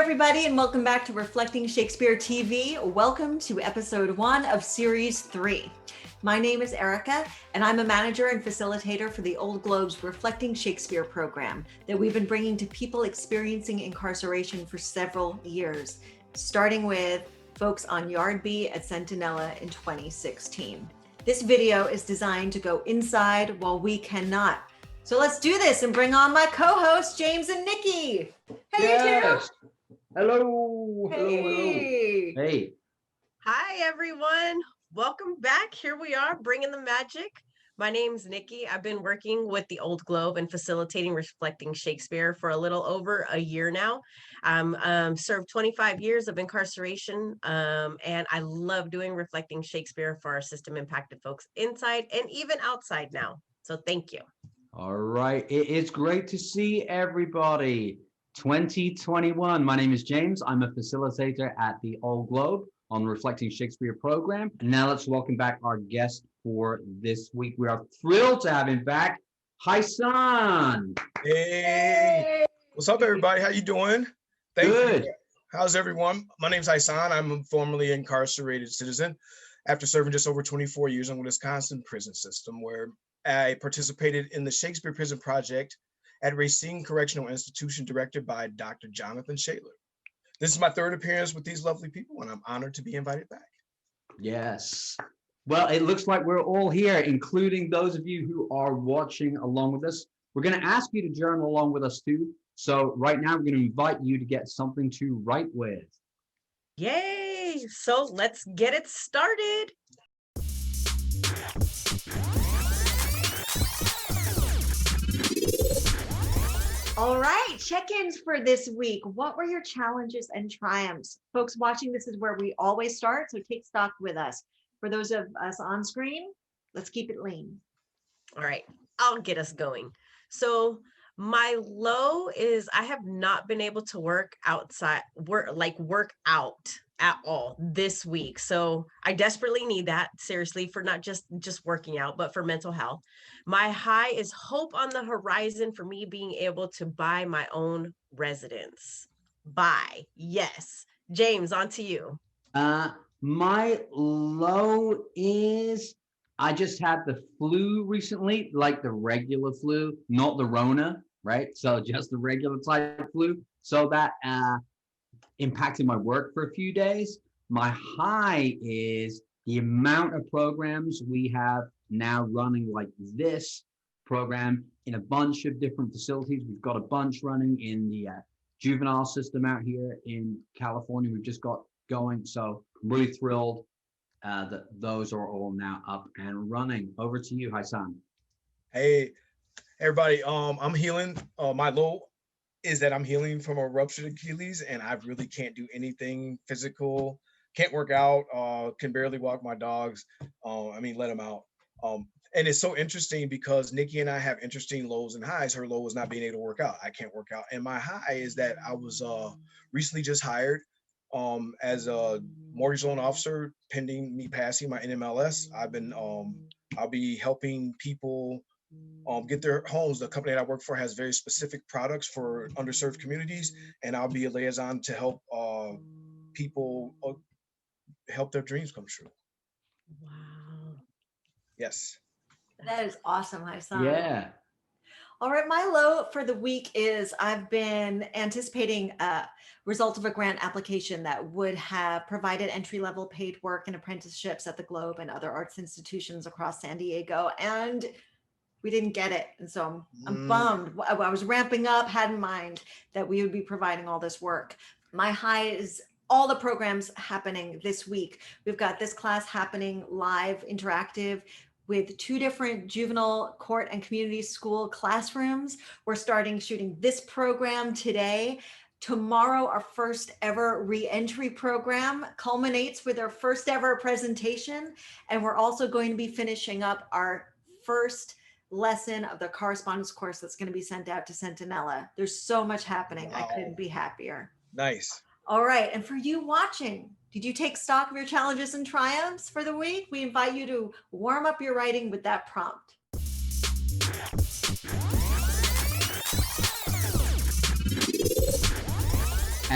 everybody, and welcome back to Reflecting Shakespeare TV. Welcome to episode 1 of series 3. My name is Erika, and I'm a manager and facilitator for the Old Globe's Reflecting Shakespeare program that we've been bringing to people experiencing incarceration for several years, starting with folks on Yard B at Centinela in 2016. This video is designed to go inside while we cannot. So let's do this and bring on my co-hosts, James and Nikki. Hey, yes. you two. Hello. Hey. Hello. Hey. Hi, everyone. Welcome back. Here we are, bringing the magic. My name's Nikki. I've been working with the Old Globe and facilitating Reflecting Shakespeare for a little over a year now. Served 25 years of incarceration, and I love doing Reflecting Shakespeare for our system-impacted folks inside and even outside now. So thank you. All right. It is great to see everybody. 2021. My name is James. I'm a facilitator at the Old Globe on Reflecting Shakespeare program. And now let's welcome back our guest for this week. We are thrilled to have him back, Haisan. Hey, what's up, everybody? How you doing? Good. How's everyone? My name's Haisan. I'm a formerly incarcerated citizen after serving just over 24 years in the Wisconsin prison system, where I participated in the Shakespeare Prison Project at Racine Correctional Institution, directed by Dr. Jonathan Shaler. This is my third appearance with these lovely people, and I'm honored to be invited back. Yes. Well, it looks like we're all here, including those of you who are watching along with us. We're going to ask you to journal along with us too. So right now, we're going to invite you to get something to write with. Yay! So let's get it started. All right, check-ins for this week. What were your challenges and triumphs? Folks watching, this is where we always start, so take stock with us. For those of us on screen, let's keep it lean. All right, I'll get us going. So my low is I have not been able to work out at all this week. So I desperately need that, seriously, for not just working out, but for mental health. My high is hope on the horizon for me being able to buy my own residence. Buy, yes. James, on to you. My low is I just had the flu recently, like the regular flu, not the Rona, right? So just the regular type of flu. So that impacted my work for a few days. My high is the amount of programs we have now running, like this program in a bunch of different facilities. We've got a bunch running in the juvenile system out here in California. We've just got going. So I'm really thrilled that those are all now up and running. Over to you, Haisan. Hey, everybody. I'm healing. My low is that I'm healing from a ruptured Achilles, and I really can't do anything physical. Can't work out. Can barely walk my dogs. Let them out. And it's so interesting because Nikki and I have interesting lows and highs. Her low was not being able to work out. I can't work out. And my high is that I was recently just hired as a mortgage loan officer, pending me passing my NMLS. I'll be helping people get their homes. The company that I work for has very specific products for underserved communities, and I'll be a liaison to help people help their dreams come true. Wow. Yes. That is awesome, Haisan. Yeah. All right, my low for the week is I've been anticipating a result of a grant application that would have provided entry-level paid work and apprenticeships at the Globe and other arts institutions across San Diego, and we didn't get it. And so I'm bummed. I was ramping up, had in mind that we would be providing all this work. My high is all the programs happening this week. We've got this class happening live, interactive, with 2 different juvenile court and community school classrooms. We're starting shooting this program today. Tomorrow, our first ever re-entry program culminates with our first ever presentation. And we're also going to be finishing up our first lesson of the correspondence course that's going to be sent out to Centinela. There's so much happening. Wow. I couldn't be happier. Nice. All right. And for you watching, did you take stock of your challenges and triumphs for the week? We invite you to warm up your writing with that prompt.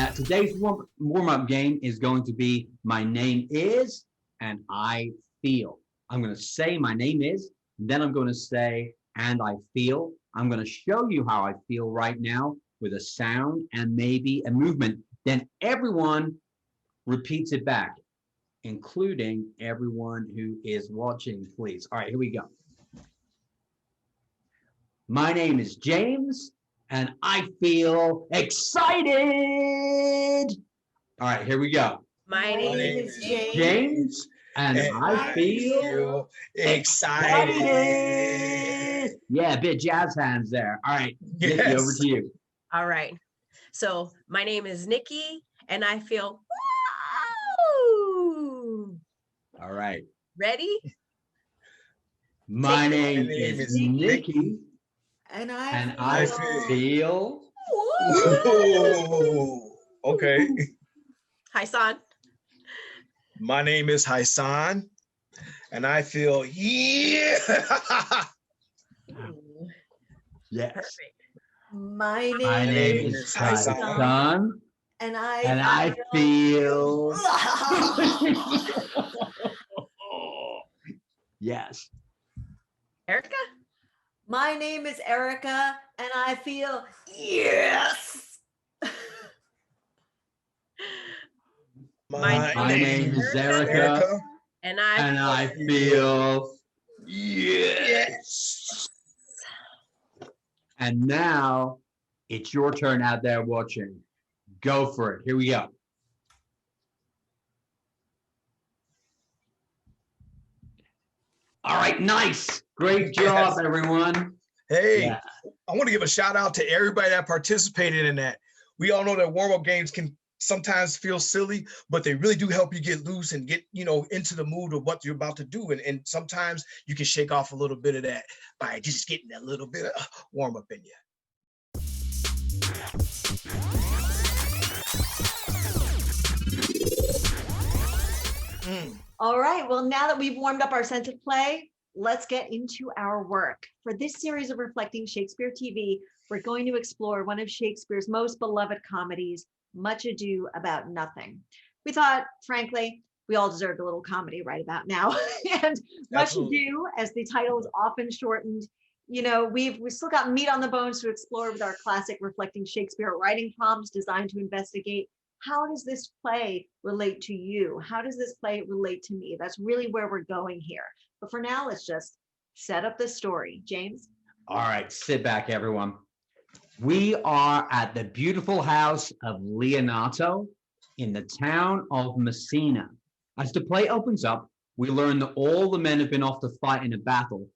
Today's warm-up game is going to be my name is and I feel. I'm going to say my name is, then I'm going to say and I feel. I'm going to show you how I feel right now with a sound and maybe a movement. Then everyone repeats it back, including everyone who is watching, please. All right, here we go. My name is James, and I feel excited. All right, here we go. My name is James, and I feel excited. Yeah, a bit jazz hands there. All right, Yes. Nikki, over to you. All right. So my name is Nikki, and I feel woo. All right. Ready? My name My is Nikki, And and I I feel. feel. Ooh, okay. Haisan. My name is Haisan, and I feel Yes. Perfect. My My name name is Haisan. Haisan, and and I feel. Yes. Erika? My name is Erika, and I feel yes. My My name is Erika, And and I feel. Yes. And now it's your turn out there watching. Go for it. Here we go. All right, nice. Great job, Yes. everyone. Hey, Yeah. I want to give a shout out to everybody that participated in that. We all know that warm-up games can sometimes feel silly, but they really do help you get loose and get, into the mood of what you're about to do. And sometimes you can shake off a little bit of that by just getting that little bit of warm-up in you. All right. Well, now that we've warmed up our sense of play, let's get into our work. For this series of Reflecting Shakespeare TV, we're going to explore one of Shakespeare's most beloved comedies, Much Ado About Nothing. We thought, frankly, we all deserved a little comedy right about now. And Much Absolutely. Ado, as the title is often shortened, we've still got meat on the bones to explore with our classic Reflecting Shakespeare writing prompts designed to investigate, how does this play relate to you? How does this play relate to me? That's really where we're going here. But for now, let's just set up the story. James? All right, sit back, everyone. We are at the beautiful house of Leonato in the town of Messina. As the play opens up, we learn that all the men have been off to fight in a battle,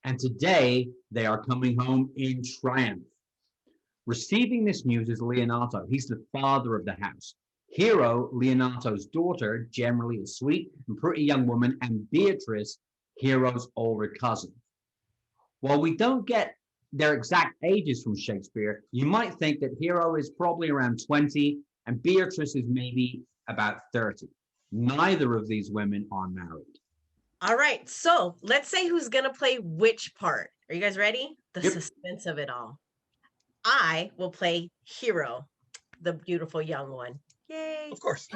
and today they are coming home in triumph. Receiving this news is Leonato. He's the father of the house. Hero, Leonato's daughter, generally a sweet and pretty young woman, and Beatrice, Hero's older cousin. While we don't get their exact ages from Shakespeare, you might think that Hero is probably around 20 and Beatrice is maybe about 30. Neither of these women are married. All right. So let's say who's going to play which part. Are you guys ready? The Yep. suspense of it all. I will play Hero, the beautiful young one. Yay. Of course.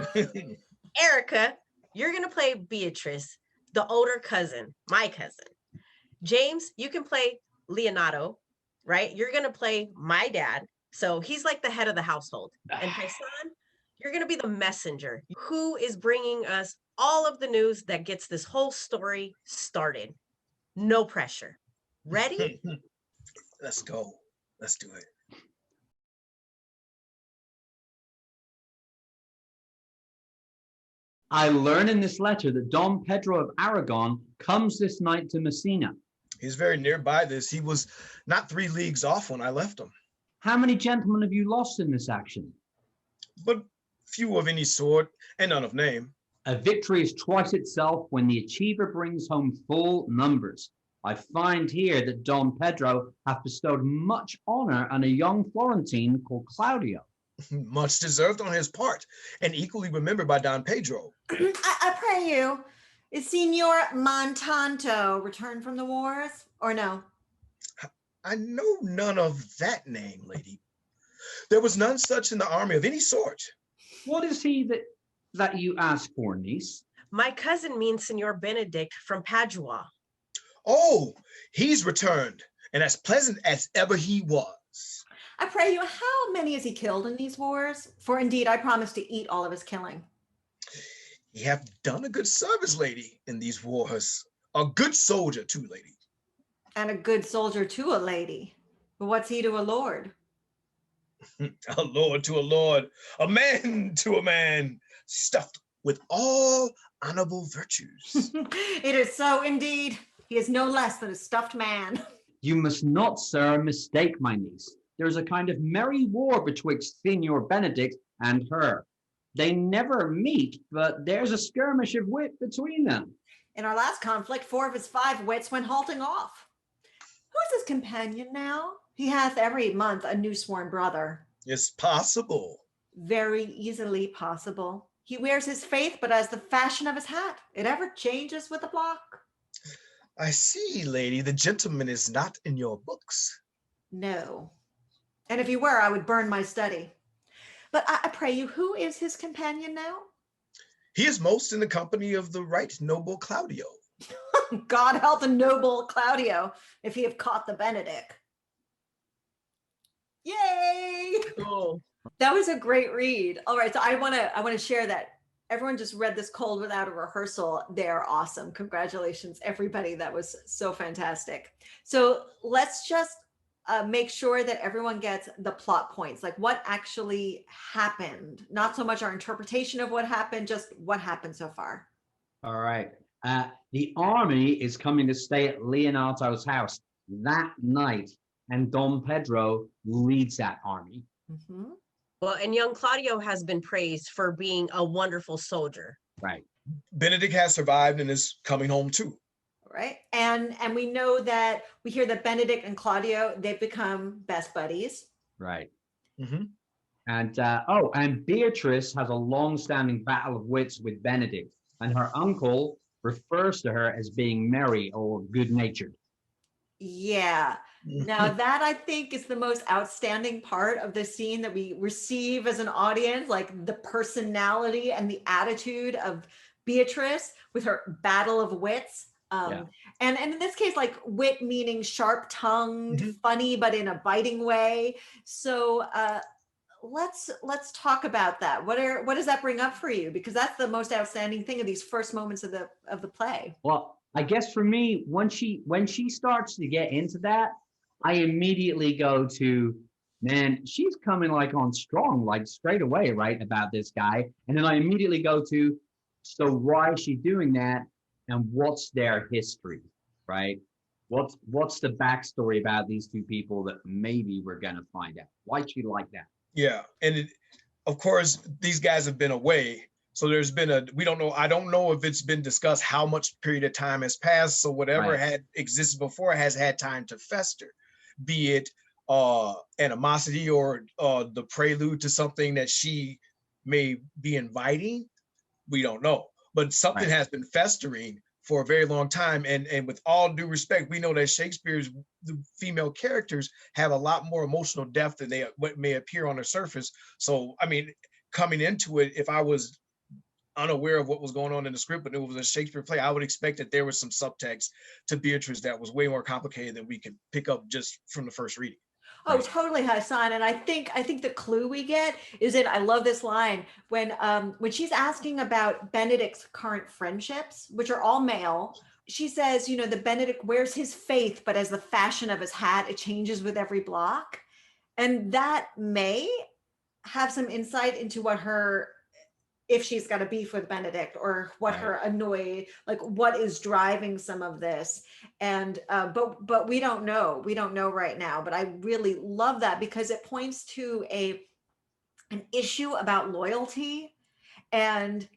Erika, you're going to play Beatrice, the older cousin, my cousin. James, you can play Leonato, right? You're going to play my dad. So he's like the head of the household. And Haisan, you're going to be the messenger who is bringing us all of the news that gets this whole story started. No pressure. Ready? Let's go. Let's do it. I learn in this letter that Don Pedro of Aragon comes this night to Messina. He's very nearby this. He was not 3 leagues off when I left him, How many gentlemen have you lost in this action? but few of any sort and none of name. A victory is twice itself when the achiever brings home full numbers. I find here that Don Pedro hath bestowed much honor on a young Florentine called Claudio. Much deserved on his part and equally remembered by Don Pedro. I pray you, is Signor Montanto returned from the wars or no? I know none of that name, lady. There was none such in the army of any sort. What is he that you ask for, niece? My cousin means Senor Benedict from Padua. Oh, he's returned, and as pleasant as ever he was. I pray you, how many has he killed in these wars? For indeed, I promise to eat all of his killing. Ye have done a good service, lady, in these wars. A good soldier, too, lady. And a good soldier to a lady. But what's he to a lord? A lord to a lord, a man to a man, stuffed with all honorable virtues. It is so indeed. He is no less than a stuffed man. You must not, sir, mistake my niece. There's a kind of merry war betwixt Signor Benedict and her. They never meet, but there's a skirmish of wit between them. In our last conflict, 4 of his 5 wits went halting off. Who is his companion now? He hath every month a new sworn brother. It's possible. Very easily possible. He wears his faith, but as the fashion of his hat, it ever changes with the block. I see, lady, the gentleman is not in your books. No. And if he were, I would burn my study. But I pray you, who is his companion now? He is most in the company of the right noble Claudio. God help the noble Claudio, if he have caught the Benedict. Yay! Oh, That was a great read. All right, so I want to share that everyone just read this cold without a rehearsal. They're awesome. Congratulations, everybody. That was so fantastic. So let's just make sure that everyone gets the plot points, like what actually happened. Not so much our interpretation of what happened, just what happened so far. All right. The army is coming to stay at Leonato's house that night, and Don Pedro leads that army. Mm-hmm. well, and young Claudio has been praised for being a wonderful soldier. Right. Benedict has survived and is coming home too. Right. And we know that we hear that Benedict and Claudio, they've become best buddies. Right. Mm-hmm. And Beatrice has a long-standing battle of wits with Benedict, and her uncle refers to her as being merry or good-natured. Yeah. Now that I think is the most outstanding part of the scene that we receive as an audience, like the personality and the attitude of Beatrice with her battle of wits. And in this case, like wit meaning sharp-tongued, funny, but in a biting way. So let's talk about that. What does that bring up for you? Because that's the most outstanding thing of these first moments of the play. Well, I guess for me, when she starts to get into that, I immediately go to, man, she's coming like on strong, like straight away, right, about this guy. And then I immediately go to, so why is she doing that? And what's their history, right? What's the backstory about these two people that maybe we're gonna find out? Why'd she like that? Yeah, and of course these guys have been away, so there's been we don't know. I don't know if it's been discussed how much period of time has passed. So whatever had existed before has had time to fester, be it animosity or the prelude to something that she may be inviting. We don't know. But something has been festering for a very long time. And with all due respect, we know that Shakespeare's female characters have a lot more emotional depth than what may appear on the surface. So, I mean, coming into it, if I was unaware of what was going on in the script, but it was a Shakespeare play, I would expect that there was some subtext to Beatrice that was way more complicated than we could pick up just from the first reading. Oh, totally, Haisan. And I think the clue we get is I love this line when she's asking about Benedict's current friendships, which are all male. She says, the Benedict wears his faith, but as the fashion of his hat, it changes with every block. And that may have some insight into if she's got a beef with Benedict or what her annoyed, like what is driving some of this. And, but we don't know right now, but I really love that because it points to an issue about loyalty. And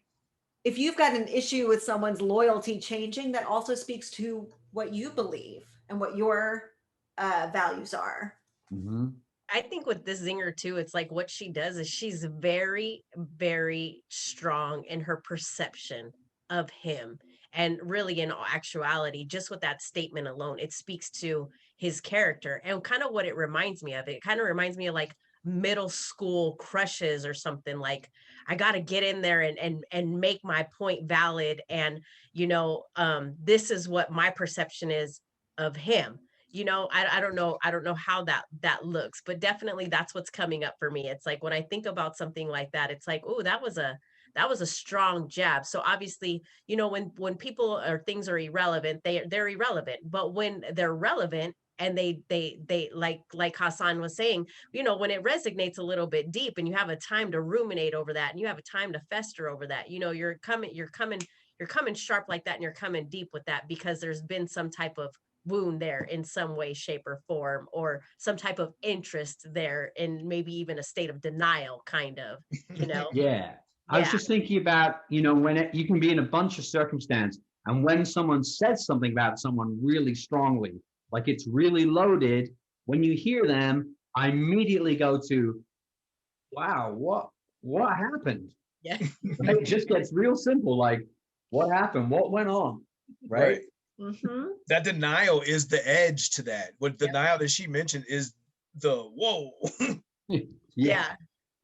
if you've got an issue with someone's loyalty changing, that also speaks to what you believe and what your values are. Mm-hmm. I think with this zinger too, it's like what she does is she's very, very strong in her perception of him. And really in actuality, just with that statement alone, it speaks to his character and kind of what it reminds me of. It kind of reminds me of like middle school crushes or something. Like, I got to get in there and make my point valid. And, this is what my perception is of him. I don't know. I don't know how that looks, but definitely that's what's coming up for me. It's like, when I think about something like that, it's like, oh, that was a strong jab. So obviously, when people or things are irrelevant, they're irrelevant. But when they're relevant, and they like Haisan was saying, when it resonates a little bit deep, and you have a time to ruminate over that, and you have a time to fester over that, you're coming sharp like that, and you're coming deep with that, because there's been some type of wound there in some way, shape, or form, or some type of interest there, and maybe even a state of denial, kind of, Yeah. I was Yeah. just thinking about, when you can be in a bunch of circumstance, and when someone says something about someone really strongly, like it's really loaded, when you hear them, I immediately go to, wow, what happened? Yeah. Right? It just gets real simple. Like, what happened? What went on? Right. Mhm. That denial is the edge to that. What denial that she mentioned is the whoa. Yeah.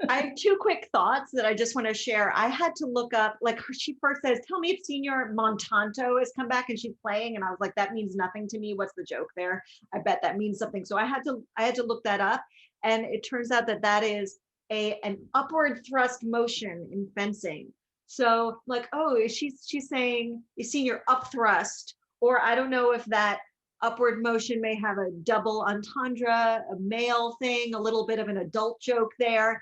I have two quick thoughts that I just want to share. I had to look up, like she first says, tell me if Senior Montanto has come back and she's playing. And I was like, that means nothing to me. What's the joke there? I bet that means something. So I had to look that up. And it turns out that is an upward thrust motion in fencing. So like, oh, she's saying is Senior up thrust, or I don't know if that upward motion may have a double entendre, a male thing, a little bit of an adult joke there.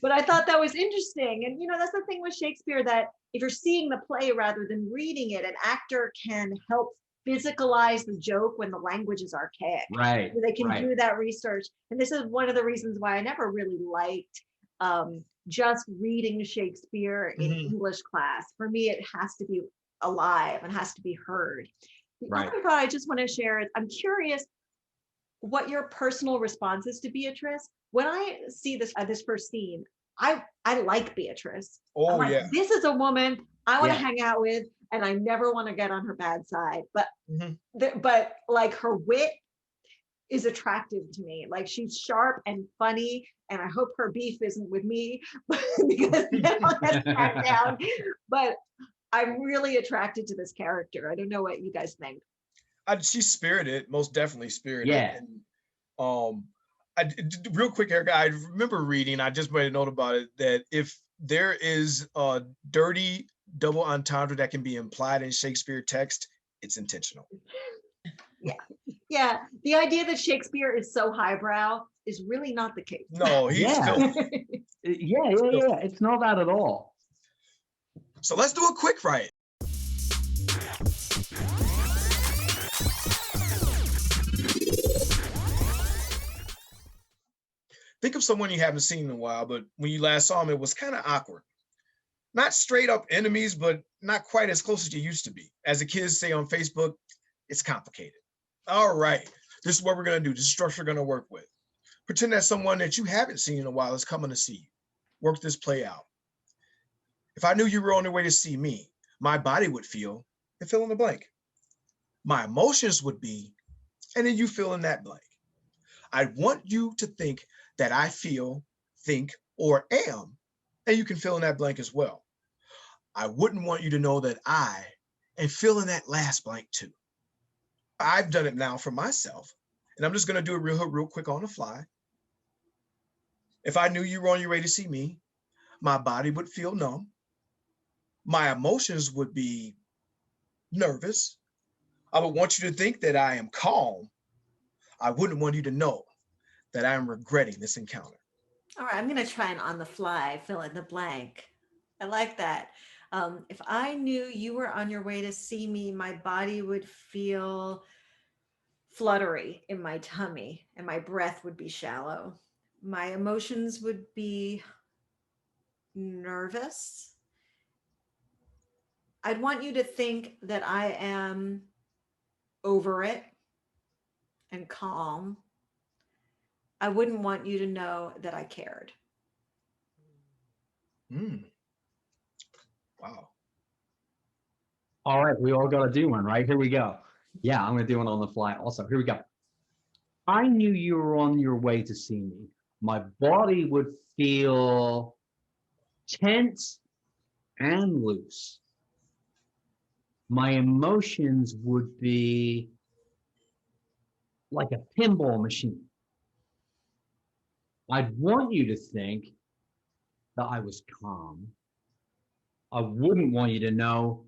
But I thought that was interesting. And, that's the thing with Shakespeare, that if you're seeing the play rather than reading it, an actor can help physicalize the joke when the language is archaic. Right. They can right. do that research. And this is one of the reasons why I never really liked just reading Shakespeare in English class. For me, it has to be alive and has to be heard. The Right. other thought I just want to share is, I'm curious what your personal response is to Beatrice. When I see this first scene, I like Beatrice. Oh, I'm like, yeah. this is a woman I want to Yeah. hang out with, and I never want to get on her bad side. But Mhm. but like, her wit is attractive to me. Like, she's sharp and funny, and I hope her beef isn't with me because then I'll get smacked down. But I'm really attracted to this character. I don't know what you guys think. She's spirited, most definitely spirited. Yeah. And, real quick, Erika, I remember reading, I just made a note about it, that if there is a dirty double entendre that can be implied in Shakespeare text, it's intentional. Yeah. The idea that Shakespeare is so highbrow is really not the case. No, he's Yeah. filthy. Yeah. It's not that at all. So let's do a quick write. Think of someone you haven't seen in a while, but when you last saw them, it was kind of awkward. Not straight up enemies, but not quite as close as you used to be. As the kids say on Facebook, it's complicated. All right, this is what we're gonna do. This is the structure we're gonna work with. Pretend that someone that you haven't seen in a while is coming to see you. Work this play out. If I knew you were on your way to see me, my body would feel, and fill in the blank. My emotions would be, and then you fill in that blank. I want you to think that I feel, think, or am, and you can fill in that blank as well. I wouldn't want you to know that I, and fill in that last blank too. I've done it now for myself, and I'm just gonna do it real quick on the fly. If I knew you were on your way to see me, my body would feel numb. My emotions would be nervous. I would want you to think that I am calm. I wouldn't want you to know that I am regretting this encounter. All right, I'm going to try and on the fly fill in the blank. I like that. If I knew you were on your way to see me, my body would feel fluttery in my tummy and my breath would be shallow. My emotions would be nervous. I'd want you to think that I am over it and calm. I wouldn't want you to know that I cared. Wow. All right, we all got to do one, right? Here we go. Yeah, I'm going to do one on the fly also. Here we go. I knew you were on your way to see me. My body would feel tense and loose. My emotions would be like a pinball machine. I'd want you to think that I was calm. I wouldn't want you to know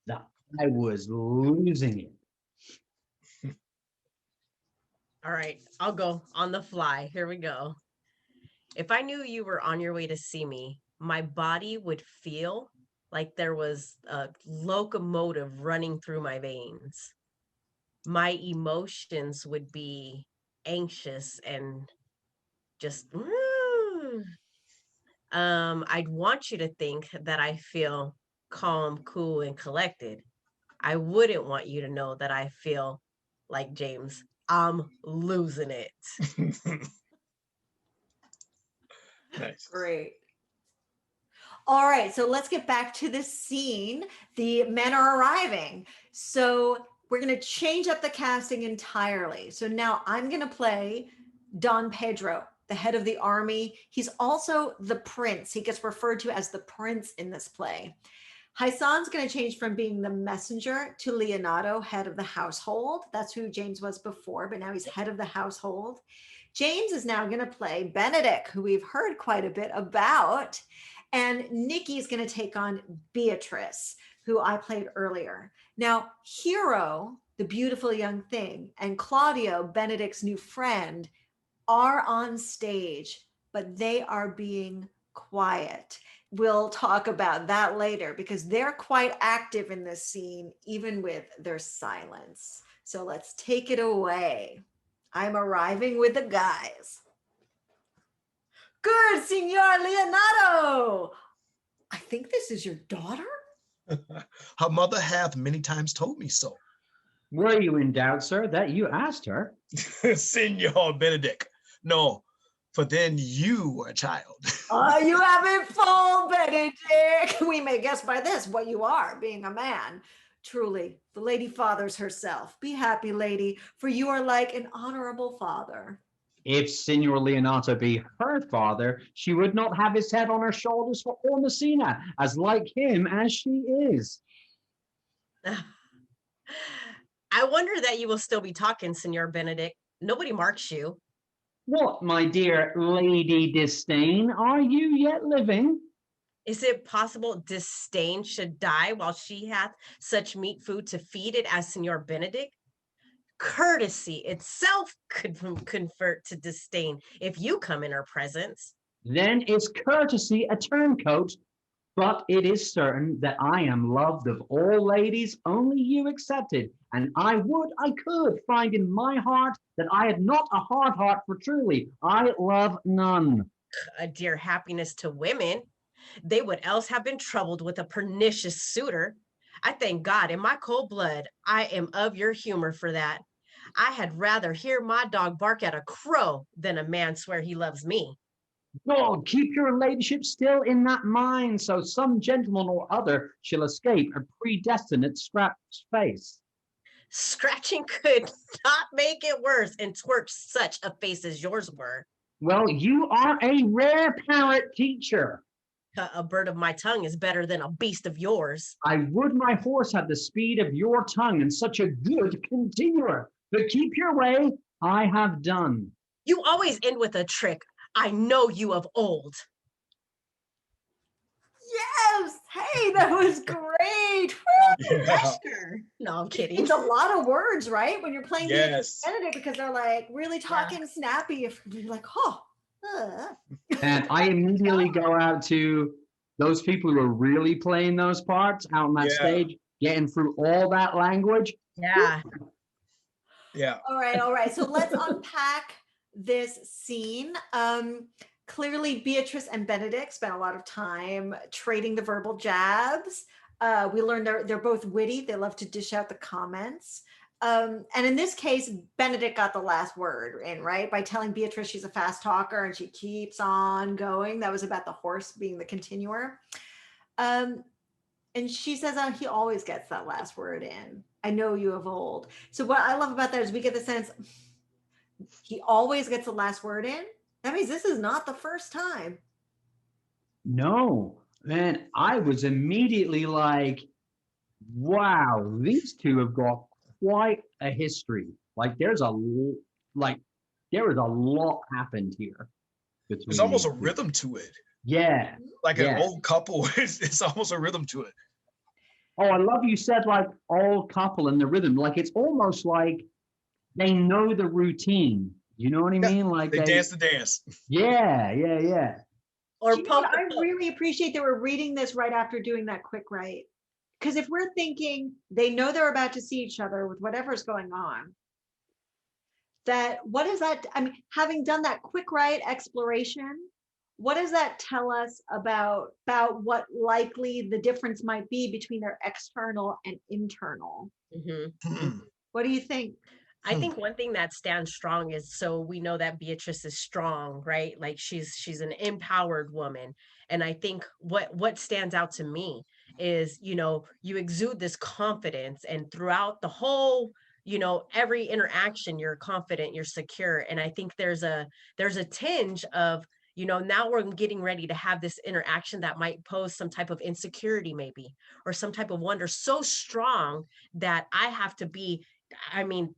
that I was losing it. All right, I'll go on the fly. Here we go. If I knew you were on your way to see me, my body would feel like there was a locomotive running through my veins. My emotions would be anxious and just I'd want you to think that I feel calm, cool, and collected. I wouldn't want you to know that I feel like James. I'm losing it. Nice. Great. All right, so let's get back to this scene. The men are arriving. So we're going to change up the casting entirely. So now I'm going to play Don Pedro, the head of the army. He's also the prince. He gets referred to as the prince in this play. Haisan's going to change from being the messenger to Leonardo, head of the household. That's who James was before, but now he's head of the household. James is now going to play Benedick, who we've heard quite a bit about. And Niki is going to take on Beatrice, who I played earlier. Now, Hero, the beautiful young thing, and Claudio, Benedick's new friend, are on stage, but they are being quiet. We'll talk about that later because they're quite active in this scene, even with their silence. So let's take it away. I'm arriving with the guys. Good, Signor Leonardo. I think this is your daughter? Her mother hath many times told me so. Were you in doubt, sir, that you asked her? Senor Benedick. No, for then you were a child. You haven't fooled, Benedick. We may guess by this what you are, being a man. Truly, the lady fathers herself. Be happy, lady, for you are like an honorable father. If Signor Leonardo be her father, she would not have his head on her shoulders for all Messina, as like him as she is. I wonder that you will still be talking, Senor Benedick. Nobody marks you. What, my dear Lady Disdain, are you yet living? Is it possible Disdain should die while she hath such meat food to feed it as Senor Benedick? Courtesy itself could convert to disdain if you come in her presence. Then is courtesy a turncoat, but it is certain that I am loved of all ladies, only you excepted, and I could find in my heart that I had not a hard heart, for truly I love none. A dear happiness to women. They would else have been troubled with a pernicious suitor. I thank God in my cold blood I am of your humor for that. I had rather hear my dog bark at a crow than a man swear he loves me. God, keep your ladyship still in that mind, so some gentleman or other shall escape a predestinate scratched face. Scratching could not make it worse, and 'twere such a face as yours were. Well, you are a rare parrot teacher. A bird of my tongue is better than a beast of yours. I would my horse had the speed of your tongue and such a good continuer. But keep your way, I have done. You always end with a trick. I know you of old. Yes. Hey, that was great. Yeah. No, I'm kidding. It's a lot of words, right? When you're playing Yes. Benedict, because they're like really talking snappy. If you're like, oh. And I immediately go out to those people who are really playing those parts out on that stage, getting through all that language. Yeah. Yeah. All right. So let's unpack this scene. Clearly, Beatrice and Benedick spent a lot of time trading the verbal jabs. We learned they're both witty. They love to dish out the comments. And in this case, Benedick got the last word in, right? By telling Beatrice she's a fast talker and she keeps on going. That was about the horse being the continuer. And she says, he always gets that last word in. I know you of old. So what I love about that is we get the sense he always gets the last word in. That means this is not the first time. No, man, I was immediately like, wow, these two have got quite a history. Like like there is a lot happened here There's between almost these a two. rhythm to it. Yeah, Like an yeah. old couple, it's almost a rhythm to it. Oh, I love you said like old couple and the rhythm. Like it's almost like they know the routine. You know what I Yeah, mean? Like they dance the dance. yeah, yeah, yeah. Or You know what? pump the I pump. really appreciate that we're reading this right after doing that quick write. Because if we're thinking they know they're about to see each other with whatever's going on, that what is that? I mean, having done that quick write exploration, what does that tell us about what likely the difference might be between their external and internal? Mhm. What do you think? I think one thing that stands strong is, so we know that Beatrice is strong, right? Like she's an empowered woman. And I think what stands out to me is, you exude this confidence, and throughout the whole, every interaction, you're confident, you're secure. And I think there's a tinge of, now we're getting ready to have this interaction that might pose some type of insecurity, maybe, or some type of wonder so strong that I have to be,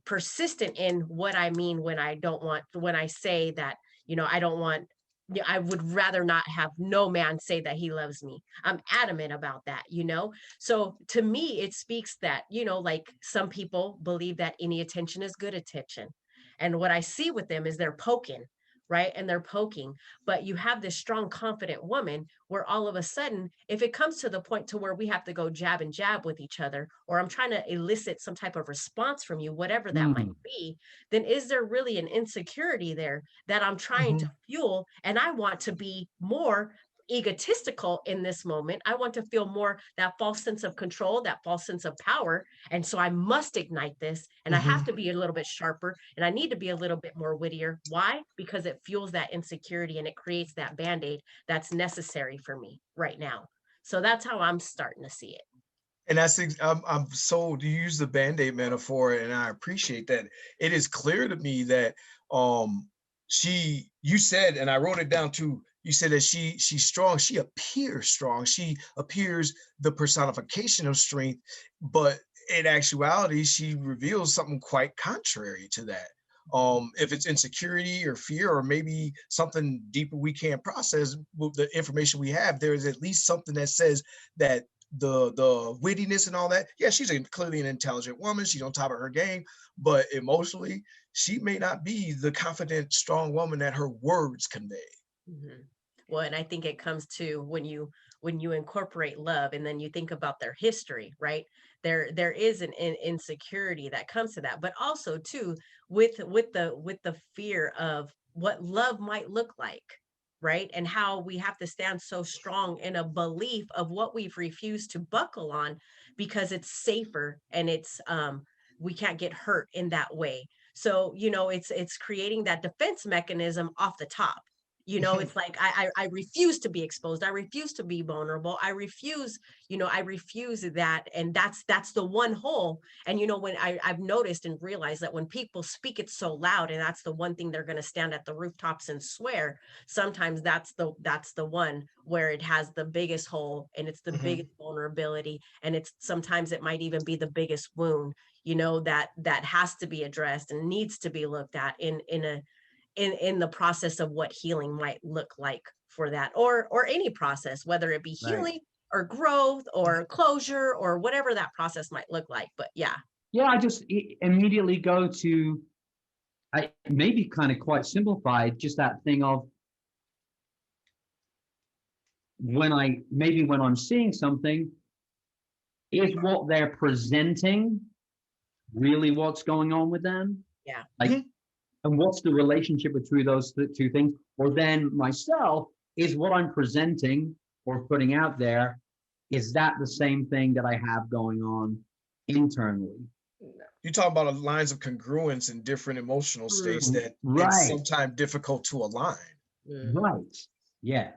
persistent in what I mean when I say that, I don't want, I would rather not have no man say that he loves me. I'm adamant about that. So to me, it speaks that, like some people believe that any attention is good attention. And what I see with them is they're poking, right? And they're poking, but you have this strong, confident woman where all of a sudden, if it comes to the point to where we have to go jab and jab with each other, or I'm trying to elicit some type of response from you, whatever that might be, then is there really an insecurity there that I'm trying to fuel? And I want to be more egotistical in this moment. I want to feel more that false sense of control, that false sense of power. And so I must ignite this, and I have to be a little bit sharper, and I need to be a little bit more wittier. Why? Because it fuels that insecurity, and it creates that band-aid that's necessary for me right now. So that's how I'm starting to see it. And I'm so, you use the Band-Aid metaphor, and I appreciate that. It is clear to me that you said, and I wrote it down too, you said that she's strong, she appears strong, she appears the personification of strength, but in actuality, she reveals something quite contrary to that. If it's insecurity or fear, or maybe something deeper we can't process with the information we have, there is at least something that says that the wittiness and all that, yeah, she's clearly an intelligent woman, she's on top of her game, but emotionally she may not be the confident, strong woman that her words convey. Well, and I think it comes to when you incorporate love, and then you think about their history, right? There is an insecurity that comes to that, but also too with the fear of what love might look like, right? And how we have to stand so strong in a belief of what we've refused to buckle on because it's safer, and it's we can't get hurt in that way. So, it's creating that defense mechanism off the top. It's like I refuse to be exposed. I refuse to be vulnerable. I refuse that. And that's the one hole. And when I've noticed and realized that when people speak it so loud, and that's the one thing they're going to stand at the rooftops and swear, sometimes that's the one where it has the biggest hole, and it's the biggest vulnerability, and it's sometimes it might even be the biggest wound, that has to be addressed and needs to be looked at in the process of what healing might look like for that, or any process, whether it be healing or growth or closure or whatever that process might look like. But yeah, I just immediately go to, I maybe kind of quite simplified, just that thing of when I'm seeing something, is what they're presenting really what's going on with them? Yeah. Like, and what's the relationship between those two things? Or then myself, is what I'm presenting or putting out there, is that the same thing that I have going on internally? You talk about lines of congruence in different emotional states that it's sometimes difficult to align. Right. Yeah.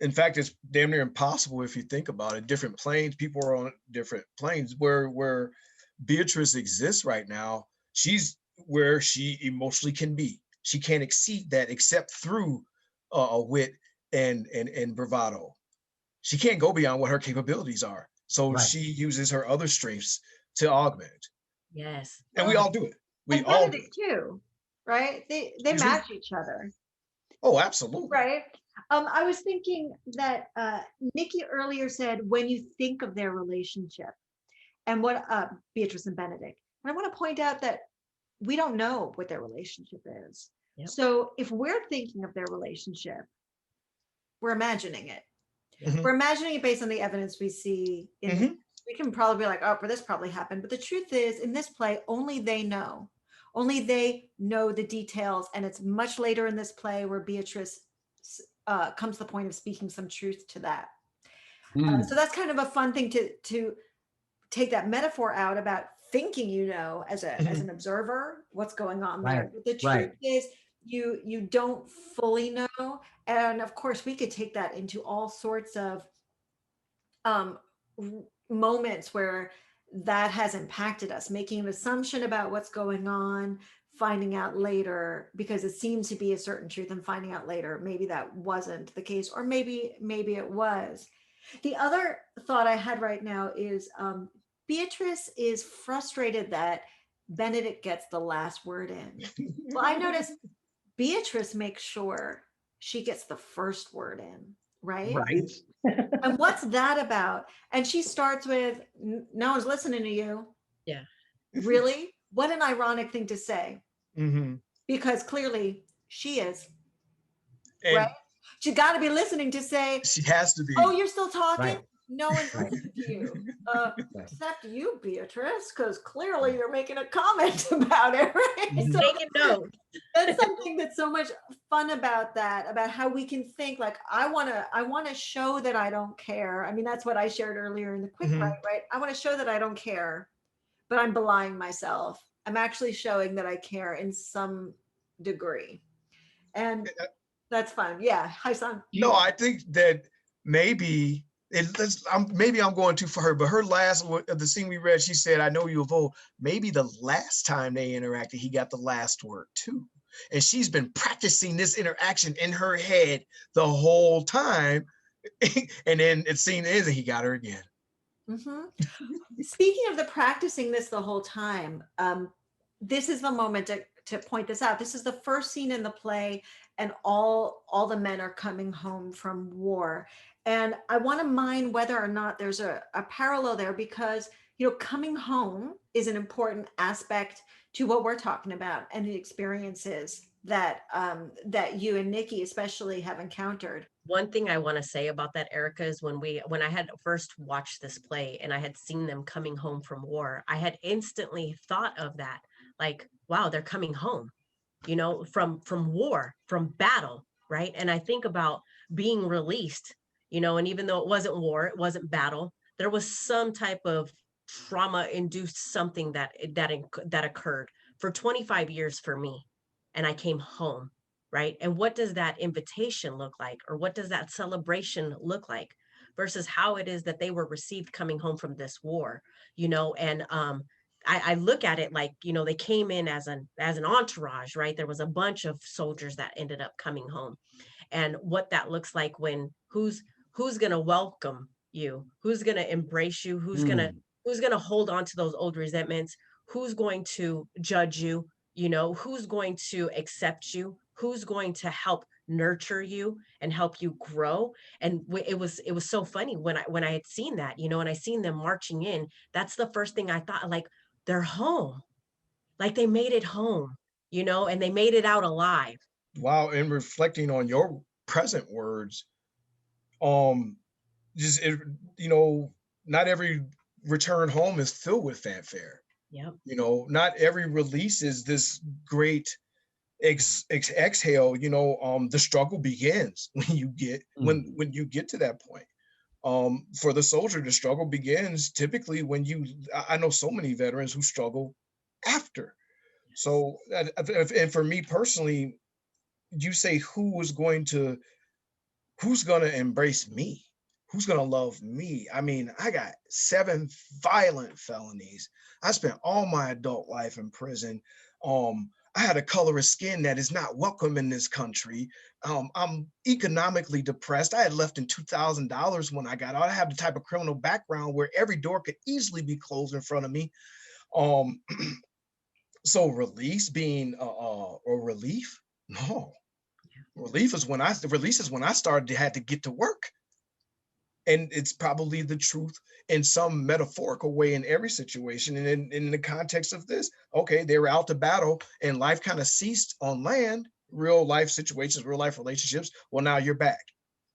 In fact, it's damn near impossible if you think about it. Different planes, people are on different planes. Where Beatrice exists right now, she's where she emotionally can be. She can't exceed that except through a wit and bravado. She can't go beyond what her capabilities are. So Right. she uses her other strengths to augment. Yes. And we all do it. We And all do Benedict it. too, right? They Excuse me? match each other, Oh, absolutely. right? I was thinking that Nikki earlier said when you think of their relationship, and what Beatrice and Benedick. And I want to point out that we don't know what their relationship is. Yep. So if we're thinking of their relationship, we're imagining it. Mhm. We're imagining it based on the evidence we see in the, we can probably be like, oh, but this probably happened. But the truth is, in this play, only they know. Only they know the details. And it's much later in this play where Beatrice comes to the point of speaking some truth to that. So that's kind of a fun thing to take that metaphor out about thinking, you know, as an observer, what's going on there. Right, But the truth right. is you don't fully know. And of course we could take that into all sorts of moments where that has impacted us, making an assumption about what's going on, finding out later because it seems to be a certain truth, and finding out later maybe that wasn't the case, or maybe it was. The other thought I had right now is Beatrice is frustrated that Benedict gets the last word in. Well, I noticed Beatrice makes sure she gets the first word in, right? Right. And what's that about? And she starts with, no one's listening to you. Yeah. Really? What an ironic thing to say. Mm-hmm. Because clearly she is, And right? She got to be listening to say, she has to be. oh, you're still talking? Right. No one's Right. listening to you. Right. Except you, Beatrice, because clearly you're making a comment about it, right? Mhm. So Take a note. that's something that's so much fun about that, about how we can think like, I want to show that I don't care. I mean, that's what I shared earlier in the quick write, right? I want to show that I don't care, but I'm belying myself. I'm actually showing that I care in some degree. And that's fun. Yeah. Haisan. No, I think that maybe maybe I'm going too far, but her last the scene we read, she said, "I know you of old." Maybe the last time they interacted, he got the last word too, and she's been practicing this interaction in her head the whole time, and then it scene ends, and he got her again. Speaking of the practicing this the whole time, this is the moment to point this out. This is the first scene in the play, and all the men are coming home from war. And I want to mine whether or not there's a parallel there, because you know, coming home is an important aspect to what we're talking about and the experiences that that you and Nikki especially have encountered. One thing I want to say about that, Erica, is when I had first watched this play and I had seen them coming home from war, I had instantly thought of that, like, wow, they're coming home, you know, from war, from battle, right? And I think about being released, you know, and even though it wasn't war, it wasn't battle, there was some type of trauma-induced something that occurred for 25 years for me, and I came home. Right? And what does that invitation look like? Or what does that celebration look like versus how it is that they were received coming home from this war, you know? And I look at it like, you know, they came in as an entourage, right? There was a bunch of soldiers that ended up coming home, and what that looks like when who's going to welcome you, who's going to embrace you, who's going to hold on to those old resentments, who's going to judge you, you know, who's going to accept you, who's going to help nurture you and help you grow. And it was so funny when I had seen that, you know, and I seen them marching in. That's the first thing I thought, like, they're home, like they made it home, you know, and they made it out alive. Wow, and reflecting on your present words, just you know, not every return home is filled with fanfare. Yeah. You know, not every release is this great exhale. You know, the struggle begins when you get when you get to that point. For the soldier, the struggle begins typically when I know so many veterans who struggle after. So, and for me personally, you say who's going to embrace me? Who's going to love me? I mean, I got 7 violent felonies. I spent all my adult life in prison. I had a color of skin that is not welcome in this country. I'm economically depressed. I had left in $2,000 when I got out. I have the type of criminal background where every door could easily be closed in front of me. Um, so release being a relief? No. Release is when I started had to get to work. And it's probably the truth in some metaphorical way in every situation. And in the context of this, okay, they were out to battle and life kind of ceased on land, real life situations, real life relationships. Well, now you're back.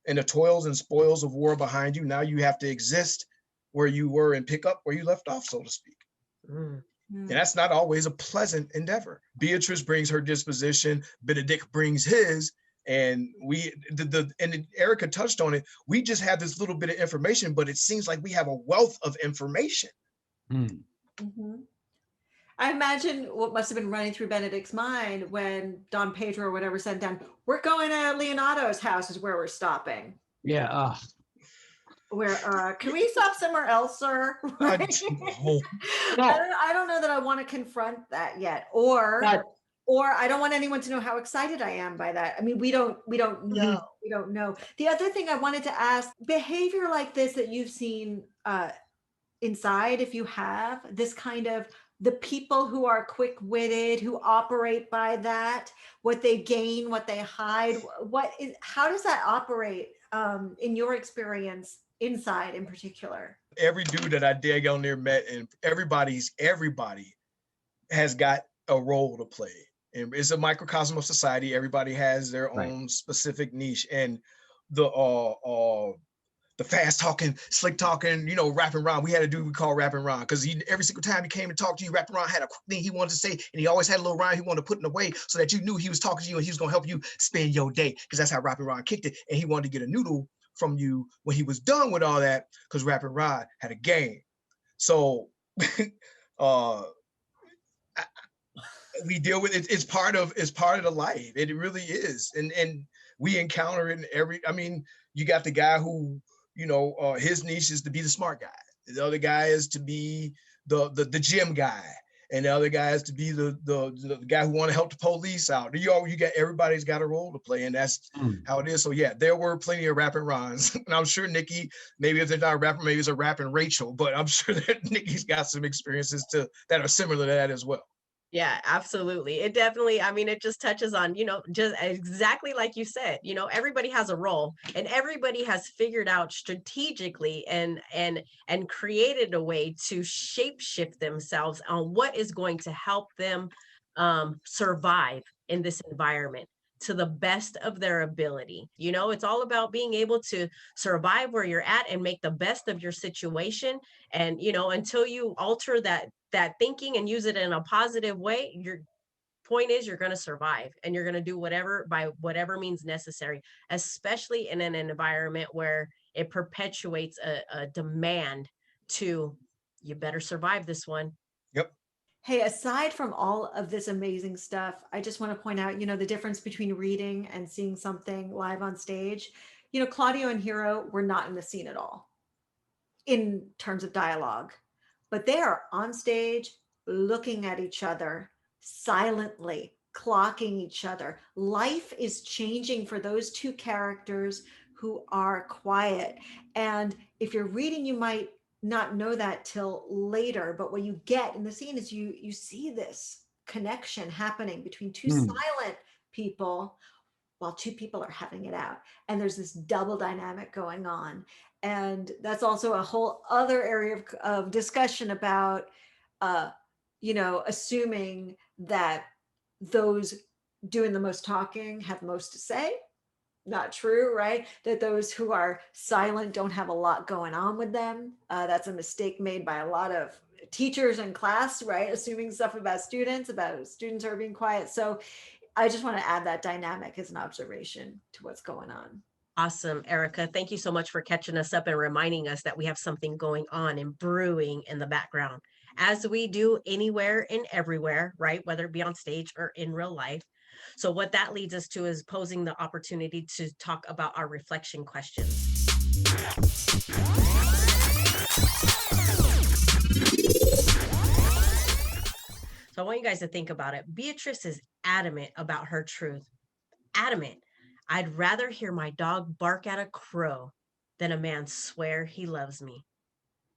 And the toils and spoils of war behind you, now you have to exist where you were and pick up where you left off, so to speak. And that's not always a pleasant endeavor. Beatrice brings her disposition, Benedick brings his, and and Erika touched on it. We just have this little bit of information, but it seems like we have a wealth of information. I imagine what must have been running through Benedick's mind when Don Pedro or whatever sent down, we're going to Leonardo's house is where we're stopping. Yeah. Where can we stop somewhere else, sir? Right? I don't know that I want to confront that yet, or I don't want anyone to know how excited I am by that. I mean, we don't know. We don't know. The other thing I wanted to ask, behavior like this that you've seen inside, if you have this kind of the people who are quick-witted, who operate by that, what they gain, what they hide, how does that operate in your experience inside in particular? Every dude that I daggone near met, and everybody has got a role to play. And it's a microcosm of society. Everybody has their own specific niche. And the fast talking, slick talking, rapping Ron. We had a dude we call rapping Ron because every single time he came to talk to you, rapping Ron had a quick thing he wanted to say, and he always had a little rhyme he wanted to put in the way so that you knew he was talking to you and he was gonna help you spend your day, because that's how rapping Ron kicked it. And he wanted to get a noodle from you when he was done with all that, because rapping Ron had a game. So we deal with it. It's part of the life. It really is. And we encounter it in you got the guy who, his niche is to be the smart guy. The other guy is to be the gym guy. And the other guy is to be the guy who want to help the police out. You got, everybody's got a role to play, and that's how it is. So yeah, there were plenty of rapping Rons. And I'm sure Nikki, maybe if they're not a rapper, maybe it's a rapping Rachel, but I'm sure that Nikki's got some experiences that are similar to that as well. Yeah, absolutely. It definitely, it just touches on, just exactly like you said, everybody has a role, and everybody has figured out strategically and created a way to shape shift themselves on what is going to help them survive in this environment to the best of their ability. It's all about being able to survive where you're at and make the best of your situation. And, until you alter that thinking and use it in a positive way, your point is you're going to survive, and you're going to do whatever means necessary, especially in an environment where it perpetuates a demand to, you better survive this one. Yep. Hey, aside from all of this amazing stuff, I just want to point out, the difference between reading and seeing something live on stage. Claudio and Hero were not in the scene at all in terms of dialogue, but they are on stage looking at each other silently, clocking each other. Life is changing for those two characters who are quiet. And if you're reading, you might not know that till later, but what you get in the scene is you see this connection happening between two silent people while two people are having it out, and there's this double dynamic going on. And that's also a whole other area of discussion about assuming that those doing the most talking have most to say. Not true, right? That those who are silent don't have a lot going on with them. That's a mistake made by a lot of teachers in class, right? Assuming stuff about students who are being quiet. So I just want to add that dynamic as an observation to what's going on. Awesome, Erika. Thank you so much for catching us up and reminding us that we have something going on and brewing in the background, as we do anywhere and everywhere, right? Whether it be on stage or in real life. So what that leads us to is posing the opportunity to talk about our reflection questions. So I want you guys to think about it. Beatrice is adamant about her truth. Adamant. I'd rather hear my dog bark at a crow than a man swear he loves me.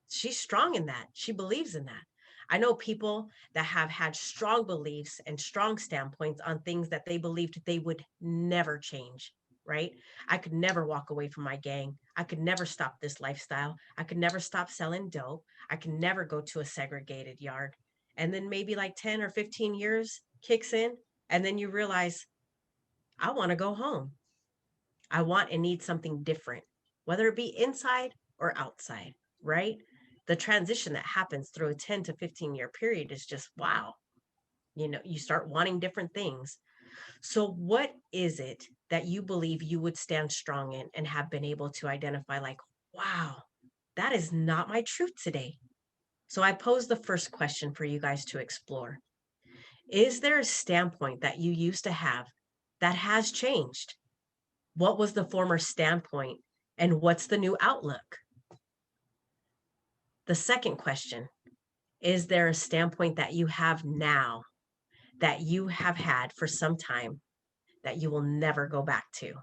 She's strong in that. She believes in that. I know people that have had strong beliefs and strong standpoints on things that they believed they would never change, right? I could never walk away from my gang. I could never stop this lifestyle. I could never stop selling dope. I can never go to a segregated yard. And then maybe like 10 or 15 years kicks in, and then you realize, I want to go home. I want and need something different, whether it be inside or outside, right? The transition that happens through a 10 to 15-year period is just wow. You know, you start wanting different things. So, what is it that you believe you would stand strong in and have been able to identify, like, wow, that is not my truth today? So, I pose the first question for you guys to explore. Is there a standpoint that you used to have that has changed? What was the former standpoint and what's the new outlook? The second question, is there a standpoint that you have now that you have had for some time that you will never go back to?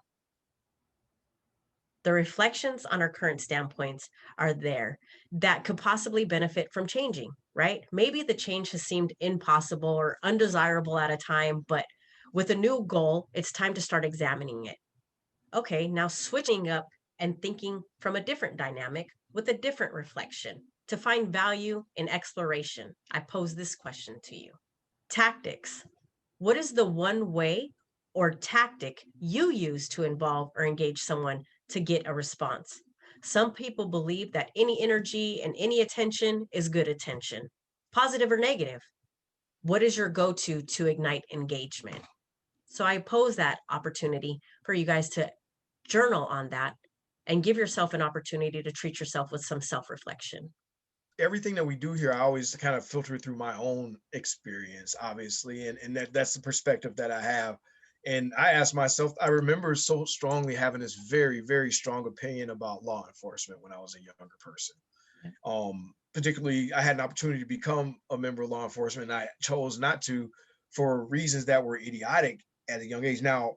The reflections on our current standpoints are there that could possibly benefit from changing, right? Maybe the change has seemed impossible or undesirable at a time, but with a new goal, it's time to start examining it. Okay, now switching up and thinking from a different dynamic with a different reflection to find value in exploration. I pose this question to you. Tactics. What is the one way or tactic you use to involve or engage someone to get a response? Some people believe that any energy and any attention is good attention, positive or negative. What is your go-to to ignite engagement? So I pose that opportunity for you guys to journal on that and give yourself an opportunity to treat yourself with some self-reflection. Everything that we do here, I always kind of filter through my own experience, obviously, and that's the perspective that I have. And I ask myself, I remember so strongly having this very, very strong opinion about law enforcement when I was a younger person. Particularly, I had an opportunity to become a member of law enforcement, and I chose not to for reasons that were idiotic at a young age. Now,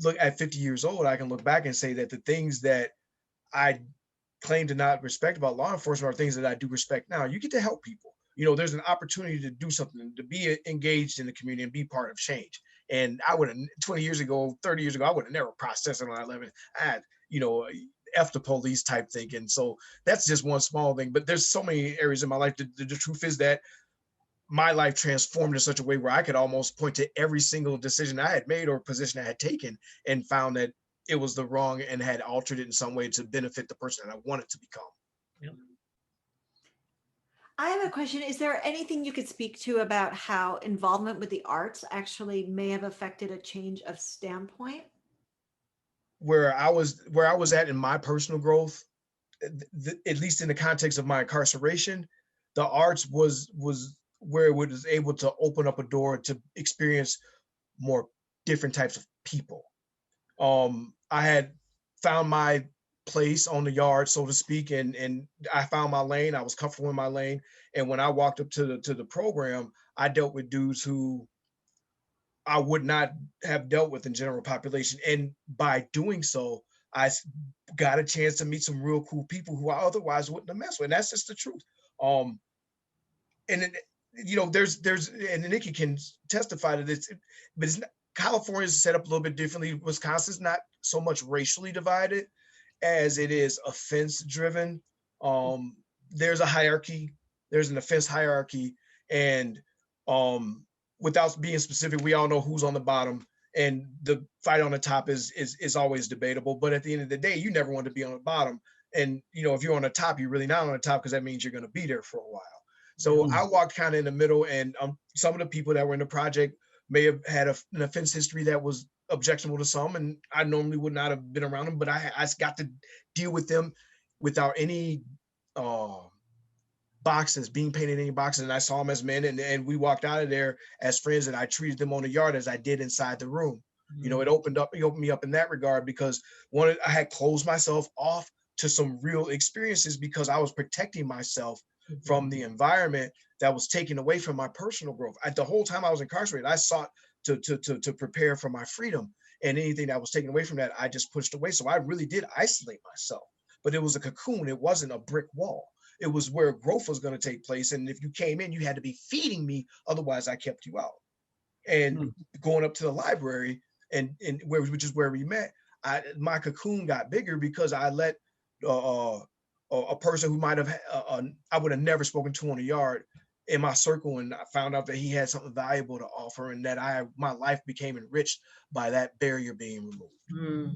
look, at 50 years old, I can look back and say that the things that I claim to not respect about law enforcement are things that I do respect now. You get to help people. You know, there's an opportunity to do something, to be engaged in the community and be part of change. And I would have 20 years ago, 30 years ago, I would have never processed it on 11. I had, you know, F the police type thinking. So that's just one small thing. But there's so many areas in my life. The truth is that my life transformed in such a way where I could almost point to every single decision I had made or position I had taken and found that it was the wrong and had altered it in some way to benefit the person that I wanted to become. Yeah. I have a question. Is there anything you could speak to about how involvement with the arts actually may have affected a change of standpoint? Where I was at in my personal growth, at least in the context of my incarceration, the arts was where it was able to open up a door to experience more different types of people. I had found my place on the yard, so to speak, and I found my lane. I was comfortable in my lane. And when I walked up to the program, I dealt with dudes who I would not have dealt with in general population. And by doing so, I got a chance to meet some real cool people who I otherwise wouldn't have messed with. And that's just the truth. And it, you know, there's and Nikki can testify to this, but it's not, California is set up a little bit differently. Wisconsin's not so much racially divided as it is offense driven. There's a hierarchy, there's an offense hierarchy, and without being specific, we all know who's on the bottom, and the fight on the top is always debatable. But at the end of the day, you never want to be on the bottom. And you know, if you're on the top, you're really not on the top because that means you're going to be there for a while. So I walked kind of in the middle, and some of the people that were in the project may have had an offense history that was objectionable to some, and I normally would not have been around them, but I got to deal with them without any boxes, being painted any boxes, and I saw them as men, and we walked out of there as friends, and I treated them on the yard as I did inside the room. You know, it opened me up in that regard, because I had closed myself off to some real experiences because I was protecting myself from the environment that was taken away from my personal growth. The whole time I was incarcerated, I sought to prepare for my freedom, and anything that was taken away from that, I just pushed away. So I really did isolate myself, but it was a cocoon. It wasn't a brick wall. It was where growth was going to take place. And if you came in, you had to be feeding me. Otherwise I kept you out. And going up to the library and which is where we met, my cocoon got bigger because I let a person who might have, I would have never spoken to on the yard in my circle, and I found out that he had something valuable to offer, and that my life became enriched by that barrier being removed.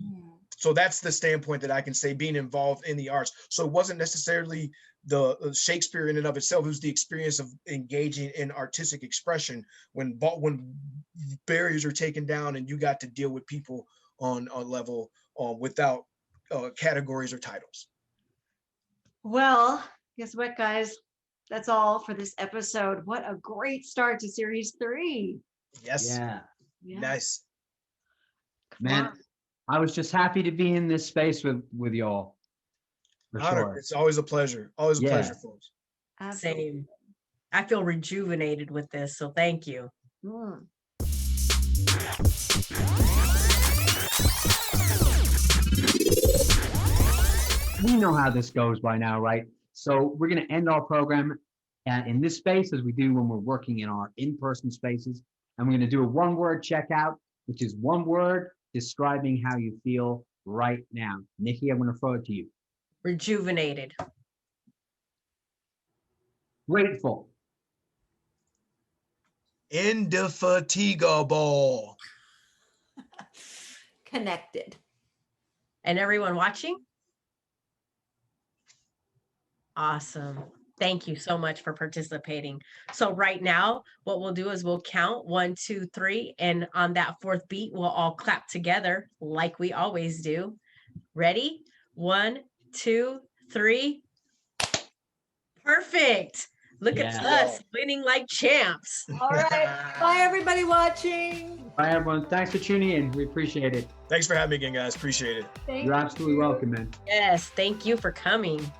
So that's the standpoint that I can say, being involved in the arts. So it wasn't necessarily the Shakespeare in and of itself. It was the experience of engaging in artistic expression when barriers are taken down and you got to deal with people on a level without categories or titles. Well, guess what, guys? That's all for this episode. What a great start to series 3. Yes. Yeah. Nice. Man, I was just happy to be in this space with y'all. For sure. It's always a pleasure. Always a pleasure, folks. Absolutely. Same. I feel rejuvenated with this, so thank you. We know how this goes by now, right? So we're going to end our program in this space as we do when we're working in our in-person spaces. And we're going to do a one-word checkout, which is one word describing how you feel right now. Nikki, I'm going to throw it to you. Rejuvenated. Grateful. Indefatigable. Connected. And everyone watching? Awesome. Thank you so much for participating. So right now, what we'll do is we'll count 1, 2, 3. And on that 4th beat, we'll all clap together like we always do. Ready? 1, 2, 3. Perfect. Look at us winning like champs. All right. Bye, everybody watching. Bye, everyone. Thanks for tuning in. We appreciate it. Thanks for having me again, guys. Appreciate it. You're absolutely welcome, man. Yes. Thank you for coming.